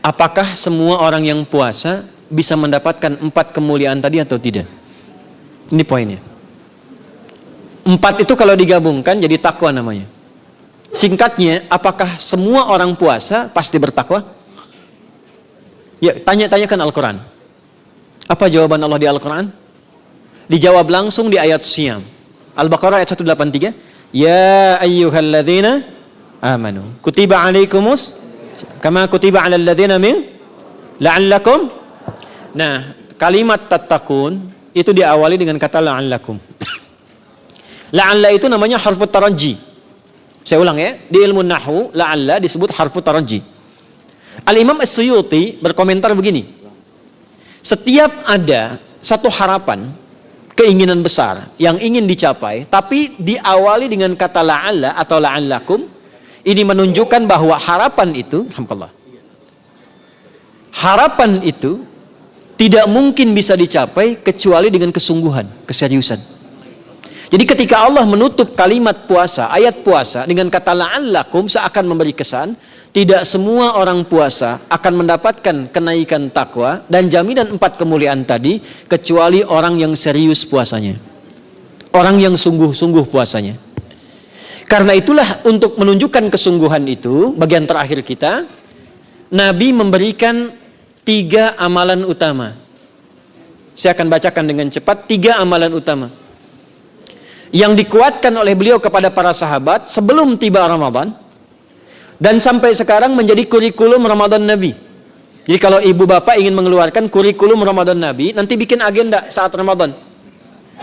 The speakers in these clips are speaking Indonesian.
apakah semua orang yang puasa bisa mendapatkan 4 kemuliaan tadi atau tidak? Ini poinnya. 4 itu kalau digabungkan jadi takwa namanya. Singkatnya, apakah semua orang puasa pasti bertakwa? Ya, tanya-tanyakan Al-Quran. Apa jawaban Allah di Al-Quran? Dijawab langsung di ayat Siyam. Al-Baqarah ayat 183. Ya ayyuhalladzina amanu kutiba alaikumus kama kutiba alal ladzina min la'allakum. Nah, kalimat tattaqun itu diawali dengan kata la'allakum. La'alla itu namanya harfut taraji. Saya ulang ya, di ilmu nahwu la'alla disebut harfut taraji. Al-Imam As-Suyuti berkomentar begini. Setiap ada satu harapan, keinginan besar yang ingin dicapai, tapi diawali dengan kata la'alla atau la'allakum, ini menunjukkan bahwa harapan itu, alhamdulillah, harapan itu tidak mungkin bisa dicapai kecuali dengan kesungguhan, keseriusan. Jadi ketika Allah menutup kalimat puasa, ayat puasa dengan kata la'allakum, seakan memberi kesan tidak semua orang puasa akan mendapatkan kenaikan takwa dan jaminan 4 kemuliaan tadi kecuali orang yang serius puasanya, orang yang sungguh-sungguh puasanya. Karena itulah, untuk menunjukkan kesungguhan itu, bagian terakhir kita, Nabi memberikan 3 amalan utama. Saya akan bacakan dengan cepat 3 amalan utama yang dikuatkan oleh beliau kepada para sahabat sebelum tiba Ramadan, dan sampai sekarang menjadi kurikulum Ramadan Nabi. Jadi kalau ibu bapak ingin mengeluarkan kurikulum Ramadan Nabi, nanti bikin agenda saat Ramadan.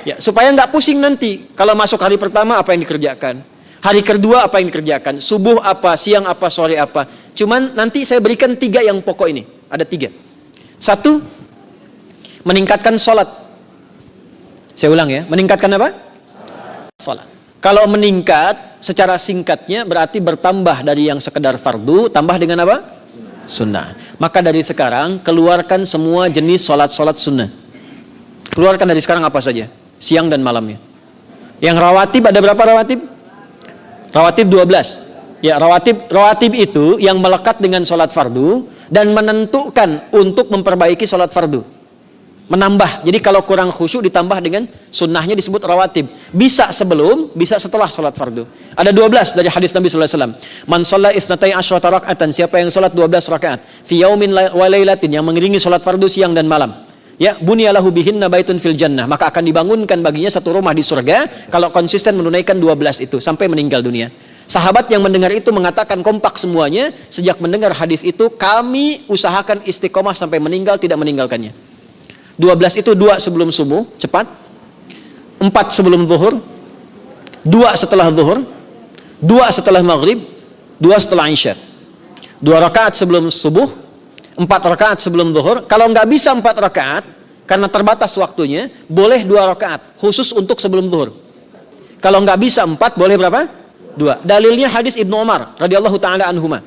Ya, supaya nggak pusing nanti. Kalau masuk hari pertama apa yang dikerjakan, hari kedua apa yang dikerjakan, subuh apa, siang apa, sore apa. Cuman nanti saya berikan 3 yang pokok ini. Ada 3. 1, meningkatkan sholat. Saya ulang ya, meningkatkan apa? Sholat. Kalau meningkat secara singkatnya berarti bertambah dari yang sekedar fardu, tambah dengan apa? Sunnah. Maka dari sekarang keluarkan semua jenis sholat-sholat sunnah. Keluarkan dari sekarang apa saja, siang dan malamnya. Yang rawatib, ada berapa rawatib? Rawatib 12. Ya, rawatib itu yang melekat dengan sholat fardu dan menentukan untuk memperbaiki sholat fardu. Menambah, jadi kalau kurang khusyuk ditambah dengan sunnahnya disebut rawatib. Bisa sebelum, bisa setelah sholat fardu. Ada 12 dari hadis Nabi SAW. Man sholla isnatai asyrata rak'atan, siapa yang sholat 12 rakaat fi yaumin wa lailatin, yang mengiringi sholat fardu siang dan malam, ya, bunyalahu bihinna baitun fil jannah, maka akan dibangunkan baginya satu rumah di surga kalau konsisten menunaikan 12 itu sampai meninggal dunia. Sahabat yang mendengar itu mengatakan kompak semuanya, sejak mendengar hadis itu kami usahakan istiqomah sampai meninggal tidak meninggalkannya. 12 itu 2 sebelum subuh, cepat. 4 sebelum zuhur, 2 setelah zuhur, 2 setelah maghrib, 2 setelah isya. 2 rakaat sebelum subuh, 4 rakaat sebelum zuhur. Kalau nggak bisa 4 rakaat karena terbatas waktunya, boleh 2 rakaat khusus untuk sebelum zuhur. Kalau nggak bisa 4, boleh berapa? 2. Dalilnya hadis Ibnu Umar radhiyallahu taala anhuma.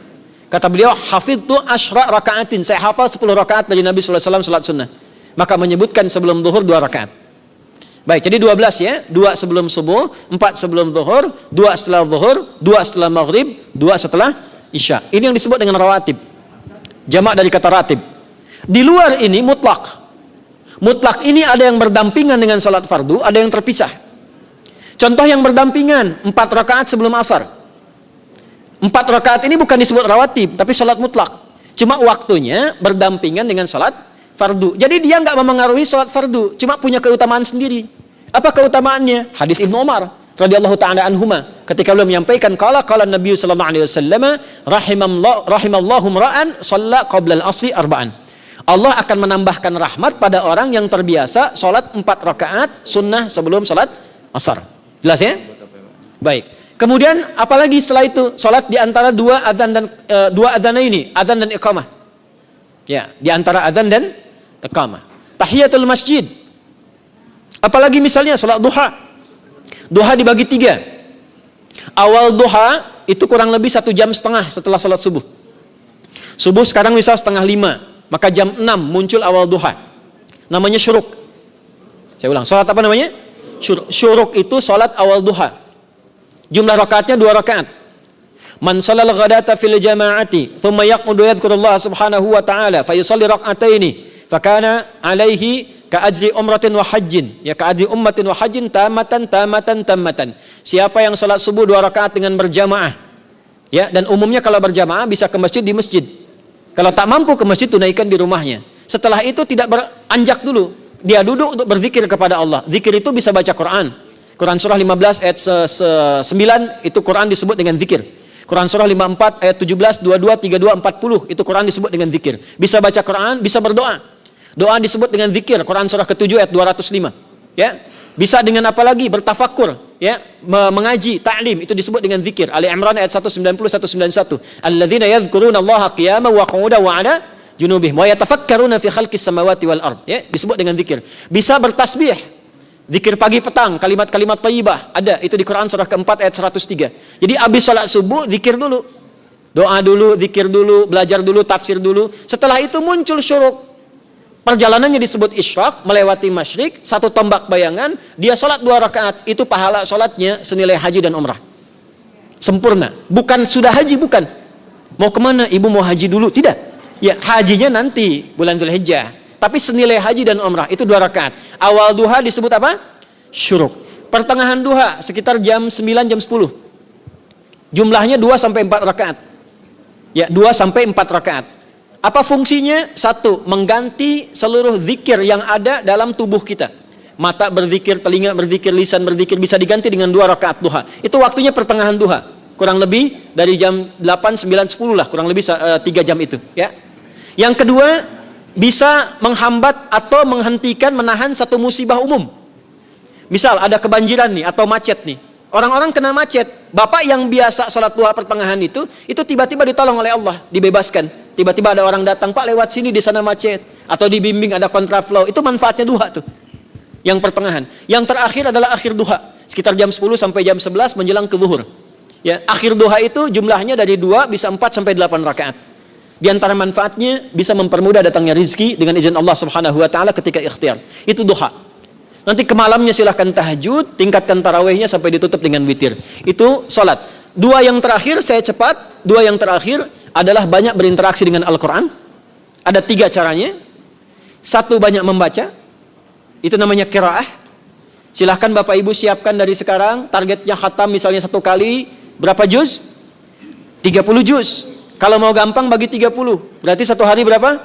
Kata beliau, hafidtu asyra rakaatin, saya hafal 10 rakaat dari Nabi sallallahu alaihi wasallam salat sunnah. Maka menyebutkan sebelum zuhur 2 rakaat. Baik, jadi 12 ya. 2 sebelum subuh, 4 sebelum zuhur, 2 setelah zuhur, 2 setelah maghrib, 2 setelah isya. Ini yang disebut dengan rawatib. Jamak dari kata ratib. Di luar ini mutlak. Mutlak ini ada yang berdampingan dengan sholat fardu, ada yang terpisah. Contoh yang berdampingan, 4 rakaat sebelum asar. 4 rakaat ini bukan disebut rawatib, tapi sholat mutlak. Cuma waktunya berdampingan dengan sholat fardu. Jadi dia nggak memengaruhi sholat fardu, cuma punya keutamaan sendiri. Apa keutamaannya? Hadis Ibnu Umar radhiyallahu taala anhuma, ketika beliau menyampaikan qala Nabi sallallahu alaihi wasallam, rahimallahu ra'an shalla qabla al-asri arba'an. Allah akan menambahkan rahmat pada orang yang terbiasa sholat 4 rakaat sunnah sebelum sholat asar. Jelas ya? Baik. Kemudian apalagi setelah itu? Sholat di antara 2 adzan dan 2 adzan ini, adzan dan iqamah. Ya, di antara adzan dan iqamah. Tahiyatul masjid. Apalagi misalnya salat duha. Duha dibagi 3. Awal duha itu kurang lebih 1,5 jam setelah salat subuh. Subuh sekarang misal 4:30, maka jam 6 muncul awal duha. Namanya syuruk. Saya ulang, salat apa namanya? Syuruk itu salat awal duha. Jumlah rakaatnya 2 rakaat. Man shalal ghadata fil jama'ati thumma yaqudu yadhkurullah subhanahu wa ta'ala fa yusalli rak'ataini fakana alaihi ka ajri umratin wa hajjin, ya ka ajri ummatin wa hajjin tamatan. Siapa yang salat subuh 2 rakaat dengan berjamaah, ya, dan umumnya kalau berjamaah bisa ke masjid di masjid. Kalau tak mampu ke masjid, tunaikan di rumahnya. Setelah itu tidak beranjak dulu, dia duduk untuk berzikir kepada Allah. Zikir itu bisa baca Quran. Quran surah 15 ayat 9 itu Quran disebut dengan zikir. Quran surah 54 ayat 17, 22, 32, 40 itu Quran disebut dengan zikir. Bisa baca Quran, bisa berdoa. Doa disebut dengan zikir. Quran surah ke-7 ayat 205. Ya. Bisa dengan apa lagi? Bertafakur, ya, mengaji, ta'lim, itu disebut dengan zikir. Ali Imran ayat 190 191. Alladzina yadhkuruna Allaha qiyaman wa qu'udan wa 'ala junubihim wa yatafakkaruna fi khalqis samawati wal ard. Ya, disebut dengan zikir. Bisa bertasbih. Zikir pagi petang, kalimat-kalimat thayyibah, ada itu di Quran surah keempat ayat 103. Jadi habis salat subuh zikir dulu. Doa dulu, zikir dulu, belajar dulu, tafsir dulu. Setelah itu muncul syuruk. Perjalanannya disebut isyraq, melewati masyrik, 1 tombak bayangan, dia salat 2 rakaat, itu pahala salatnya senilai haji dan umrah. Sempurna. Bukan sudah haji, bukan. Mau kemana? Ibu mau haji dulu? Tidak. Ya, hajinya nanti bulan Dzulhijjah. Tapi senilai haji dan umrah itu 2 rakaat. Awal duha disebut apa? Syuruk. Pertengahan duha sekitar jam 9 jam 10. Jumlahnya 2 sampai 4 rakaat. Ya, 2 sampai 4 rakaat. Apa fungsinya? 1, mengganti seluruh zikir yang ada dalam tubuh kita. Mata berzikir, telinga berzikir, lisan berzikir, bisa diganti dengan 2 rakaat duha. Itu waktunya pertengahan duha. Kurang lebih dari jam 8, 9, 10 lah, kurang lebih 3 jam itu, ya. Yang kedua, bisa menghambat atau menghentikan, menahan satu musibah umum. Misal ada kebanjiran nih atau macet nih. Orang-orang kena macet. Bapak yang biasa sholat duha pertengahan itu tiba-tiba ditolong oleh Allah, dibebaskan. Tiba-tiba ada orang datang, Pak lewat sini di sana macet. Atau dibimbing ada kontraflow. Itu manfaatnya duha tuh. Yang pertengahan. Yang terakhir adalah akhir duha. Sekitar jam 10 sampai jam 11 menjelang ke zuhur. Ya, akhir duha itu jumlahnya dari 2 bisa 4 sampai 8 rakaat. Di antara manfaatnya bisa mempermudah datangnya rizki dengan izin Allah Subhanahu wa taala ketika ikhtiar. Itu duha. Nanti ke malamnya silahkan tahajud, tingkatkan tarawihnya sampai ditutup dengan witir. Itu salat. 2 yang terakhir saya cepat, 2 yang terakhir adalah banyak berinteraksi dengan Al-Qur'an. Ada 3 caranya. 1, banyak membaca. Itu namanya qiraah. Silahkan Bapak Ibu siapkan dari sekarang, targetnya khatam misalnya 1 kali berapa juz? 30 juz. Kalau mau gampang bagi 30, berarti 1 hari berapa?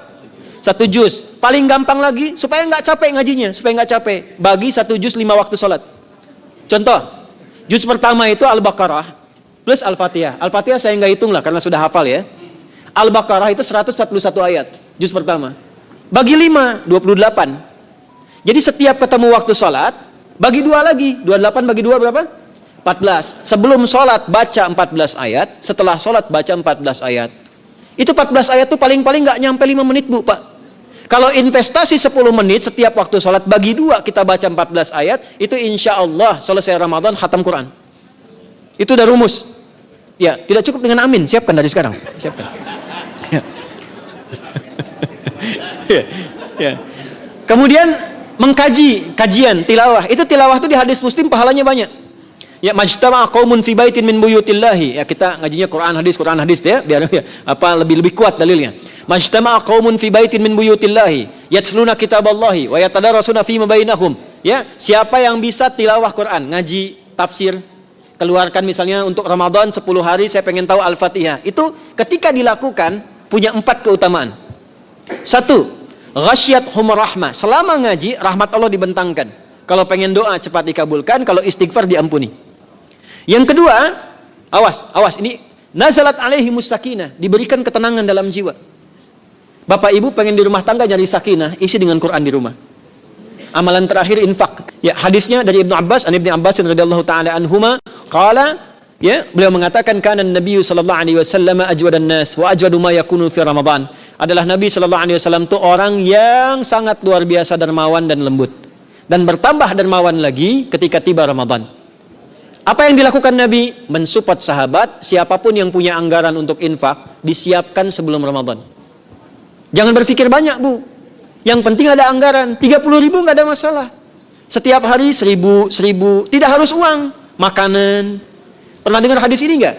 1 juz. Paling gampang lagi, supaya nggak capek ngajinya, supaya nggak capek, bagi 1 juz 5 waktu sholat. Contoh, juz pertama itu Al-Baqarah plus Al-Fatihah. Al-Fatihah saya nggak hitung lah karena sudah hafal ya. Al-Baqarah itu 141 ayat, juz pertama. Bagi 5, 28. Jadi setiap ketemu waktu sholat, bagi 2 lagi, 28 bagi 2 berapa? 14. Sebelum sholat baca 14 ayat, setelah sholat baca 14 ayat. Itu 14 ayat tuh paling-paling nggak nyampe 5 menit Bu, Pak. Kalau investasi 10 menit setiap waktu sholat, bagi 2 kita baca 14 ayat, itu insya Allah selesai Ramadan khatam Quran. Itu udah rumus. Ya, tidak cukup dengan amin, siapkan dari sekarang. Siapkan. Ya. Kemudian mengkaji, kajian, tilawah. Itu tilawah itu di hadis Muslim pahalanya banyak. Ya, majtama'a qaumun fi baitin min buyutillahi. Ya, kita ngajinya Quran hadis ya, biar ya, lebih kuat dalilnya. Majtama'a qaumun fi baitin min buyutillahi yatluna kitaballahi wa yatadarasuna fima bainahum. Ya, siapa yang bisa tilawah Quran, ngaji, tafsir, keluarkan misalnya untuk Ramadan 10 hari saya pengen tahu Al-Fatihah. Itu ketika dilakukan punya 4 keutamaan. 1, ghasyiyatuhum rahmah. Selama ngaji rahmat Allah dibentangkan. Kalau pengen doa cepat dikabulkan, kalau istighfar diampuni. Yang kedua, awas ini nazalat alaihimus sakinah, diberikan ketenangan dalam jiwa. Bapak Ibu pengen di rumah tangga nyari sakinah, isi dengan Quran di rumah. Amalan terakhir infak. Ya, hadisnya dari Ibnu Abbas, Ibnu Abbas radhiyallahu taala anhuma, qala, ya, beliau mengatakan kana Nabi sallallahu alaihi wasallam ajwadan nas wa ajwadu ma yakunu fi Ramadan. Adalah Nabi sallallahu alaihi wasallam itu orang yang sangat luar biasa dermawan dan lembut. Dan bertambah dermawan lagi ketika tiba Ramadan. Apa yang dilakukan Nabi? Mensupport sahabat, siapapun yang punya anggaran untuk infak, disiapkan sebelum Ramadan. Jangan berpikir banyak Bu. Yang penting ada anggaran, 30.000 nggak ada masalah. Setiap hari 1.000, tidak harus uang, makanan. Pernah dengar hadis ini nggak?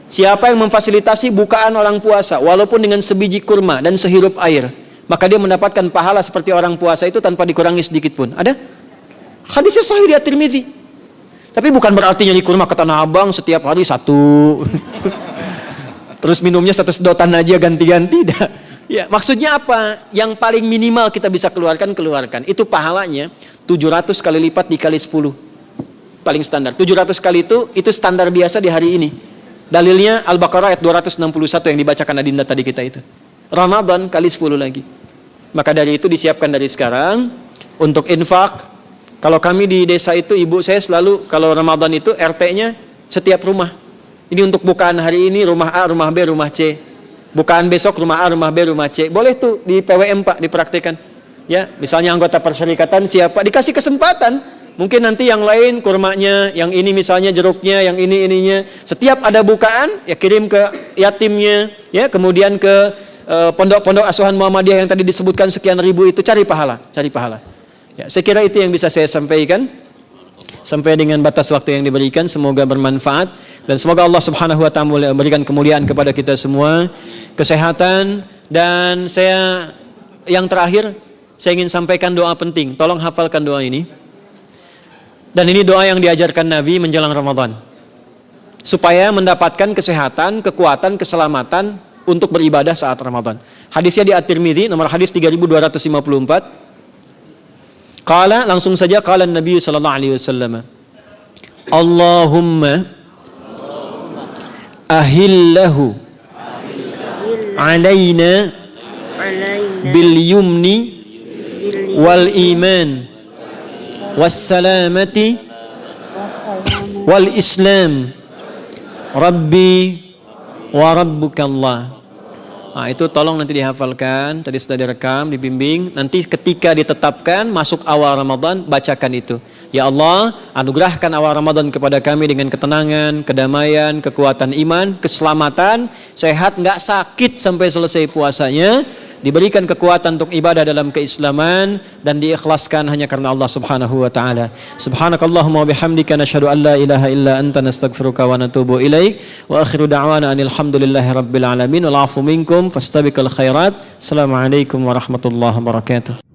Siapa yang memfasilitasi bukaan orang puasa walaupun dengan sebiji kurma dan sehirup air, maka dia mendapatkan pahala seperti orang puasa itu tanpa dikurangi sedikit pun. Ada? Hadisnya sahih di At-Tirmidzi. Tapi bukan berarti nyanyi kurma ke Tanah Abang setiap hari satu. Terus minumnya satu sedotan aja ganti-ganti. Ya, maksudnya apa? Yang paling minimal kita bisa keluarkan. Itu pahalanya 700 kali lipat dikali 10. Paling standar. 700 kali itu standar biasa di hari ini. Dalilnya Al-Baqarah ayat 261 yang dibacakan Adinda tadi kita itu. Ramadan kali 10 lagi. Maka dari itu disiapkan dari sekarang untuk infak. Kalau kami di desa itu, ibu saya selalu kalau Ramadan itu RT-nya setiap rumah. Ini untuk bukaan hari ini rumah A, rumah B, rumah C. Bukaan besok rumah A, rumah B, rumah C. Boleh tuh di PWM Pak dipraktikkan. Ya, misalnya anggota perserikatan siapa dikasih kesempatan. Mungkin nanti yang lain kurmanya, yang ini misalnya jeruknya, yang ini ininya. Setiap ada bukaan ya kirim ke yatimnya, ya kemudian ke pondok-pondok asuhan Muhammadiyah yang tadi disebutkan sekian ribu itu, cari pahala. Ya, saya kira itu yang bisa saya sampaikan sampai dengan batas waktu yang diberikan. Semoga bermanfaat dan semoga Allah Subhanahu wa taala memberikan kemuliaan kepada kita semua, kesehatan, dan saya yang terakhir saya ingin sampaikan doa penting. Tolong hafalkan doa ini. Dan ini doa yang diajarkan Nabi menjelang Ramadan. Supaya mendapatkan kesehatan, kekuatan, keselamatan untuk beribadah saat Ramadan. Hadisnya di At-Tirmidzi nomor hadis 3254. Qala, langsung saja qala Nabi sallallahu alaihi wasallam. Allahumma ahillahu alaina bil yumni wal iman wassalamati wal islam rabbi wa rabbukallah. Nah, itu tolong nanti dihafalkan, tadi sudah direkam, dibimbing. Nanti ketika ditetapkan masuk awal Ramadan, bacakan itu. Ya Allah, anugerahkan awal Ramadan kepada kami dengan ketenangan, kedamaian, kekuatan iman, keselamatan, sehat, nggak sakit sampai selesai puasanya, diberikan kekuatan untuk ibadah dalam keislaman, dan diikhlaskan hanya karena Allah Subhanahu wa taala. Subhanakallahumma wa bihamdika nasyhadu an la ilaha illa anta nastaghfiruka wa natubu ilaik. Wa akhiru da'wana anil hamdulillahi rabbil alamin wal 'afu minkum fastabiqul khairat. Assalamualaikum warahmatullahi wabarakatuh.